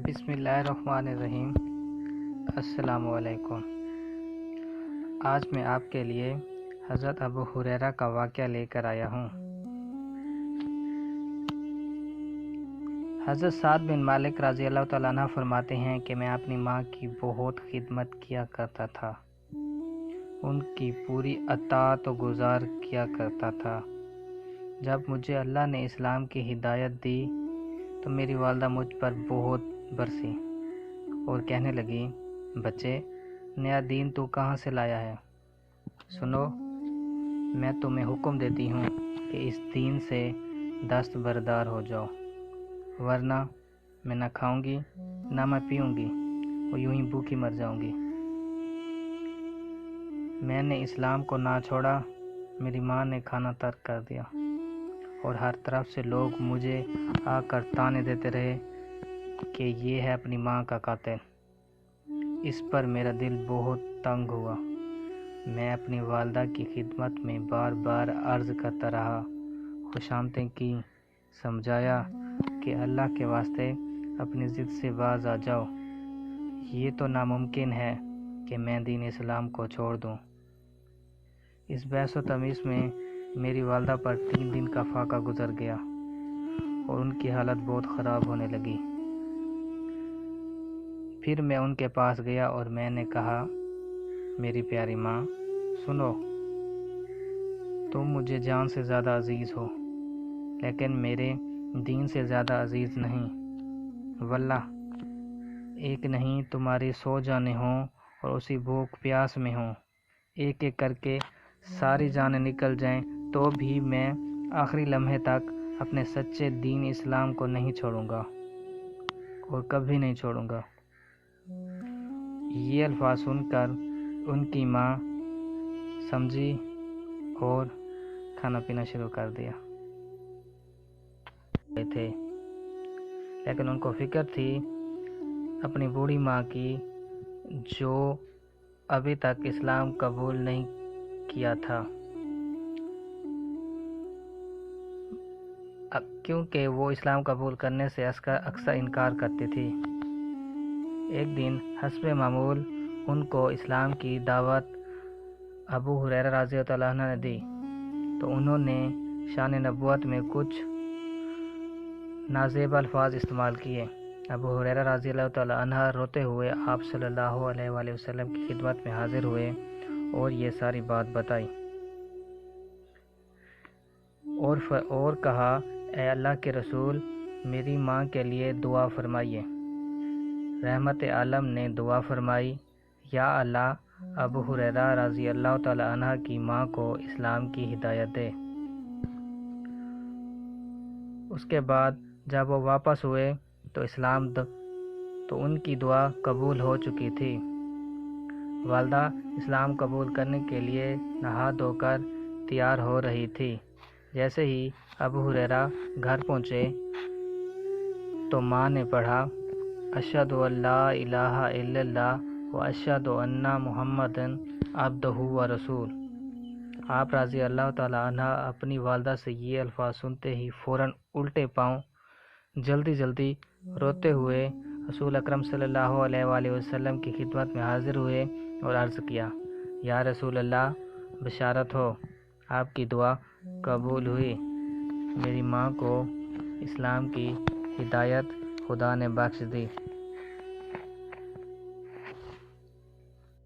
بسم اللہ الرحمن الرحیم۔ السلام علیکم۔ آج میں آپ کے لیے حضرت ابو ہریرہ کا واقعہ لے کر آیا ہوں۔ حضرت سعد بن مالک رضی اللہ تعالیٰ عنہ فرماتے ہیں کہ میں اپنی ماں کی بہت خدمت کیا کرتا تھا، ان کی پوری اطاعت و گزار کیا کرتا تھا۔ جب مجھے اللہ نے اسلام کی ہدایت دی تو میری والدہ مجھ پر بہت برسی اور کہنے لگی، بچے، نیا دین تو کہاں سے لایا ہے؟ سنو، میں تمہیں حکم دیتی ہوں کہ اس دین سے دستبردار ہو جاؤ، ورنہ میں نہ کھاؤں گی نہ میں پیوں گی اور یوں ہی بھوکی مر جاؤں گی۔ میں نے اسلام کو نہ چھوڑا، میری ماں نے کھانا ترک کر دیا اور ہر طرف سے لوگ مجھے آ کر طعنے دیتے رہے کہ یہ ہے اپنی ماں کا قاتل۔ اس پر میرا دل بہت تنگ ہوا۔ میں اپنی والدہ کی خدمت میں بار بار عرض کرتا رہا، خوشامدیں کی، سمجھایا کہ اللہ کے واسطے اپنی ضد سے باز آ جاؤ، یہ تو ناممکن ہے کہ میں دین اسلام کو چھوڑ دوں۔ اس بحث و تمیز میں میری والدہ پر 3 دن کا فاقہ گزر گیا اور ان کی حالت بہت خراب ہونے لگی۔ پھر میں ان کے پاس گیا اور میں نے کہا، میری پیاری ماں، سنو، تم مجھے جان سے زیادہ عزیز ہو، لیکن میرے دین سے زیادہ عزیز نہیں۔ واللہ ایک نہیں تمہاری 100 جانیں ہوں اور اسی بھوک پیاس میں ہوں، ایک ایک کر کے ساری جانیں نکل جائیں تو بھی میں آخری لمحے تک اپنے سچے دین اسلام کو نہیں چھوڑوں گا اور کبھی نہیں چھوڑوں گا۔ یہ الفاظ سن کر ان کی ماں سمجھی اور کھانا پینا شروع کر دیا تھے، لیکن ان کو فکر تھی اپنی بوڑھی ماں کی جو ابھی تک اسلام قبول نہیں کیا تھا، کیونکہ وہ اسلام قبول کرنے سے اکثر انکار کرتی تھی۔ ایک دن حسب معمول ان کو اسلام کی دعوت ابو ہریرہ رضی اللہ عنہ نے دی تو انہوں نے شان نبوت میں کچھ نازیب الفاظ استعمال کیے۔ ابو ہریرہ رضی اللہ تعالیٰ عنہ روتے ہوئے آپ صلی اللہ علیہ وآلہ وسلم کی خدمت میں حاضر ہوئے اور یہ ساری بات بتائی اور کہا، اے اللہ کے رسول، میری ماں کے لیے دعا فرمائیے۔ رحمت عالم نے دعا فرمائی، یا اللہ، ابو ہریرہ رضی اللہ تعالی عنہ کی ماں کو اسلام کی ہدایت دے۔ اس کے بعد جب وہ واپس ہوئے تو ان کی دعا قبول ہو چکی تھی۔ والدہ اسلام قبول کرنے کے لیے نہا دھو کر تیار ہو رہی تھی۔ جیسے ہی ابو ہریرہ گھر پہنچے تو ماں نے پڑھا، اشہد ان لا الہ الا اللہ و اشہد ان محمدا عبدہ و رسول۔ آپ رضی اللہ تعالیٰ عنہ اپنی والدہ سے یہ الفاظ سنتے ہی فوراً الٹے پاؤں جلدی روتے ہوئے رسول اکرم صلی اللہ علیہ وآلہ وسلم کی خدمت میں حاضر ہوئے اور عرض کیا، یا رسول اللہ، بشارت ہو، آپ کی دعا قبول ہوئی، میری ماں کو اسلام کی ہدایت خدا نے بخش دی۔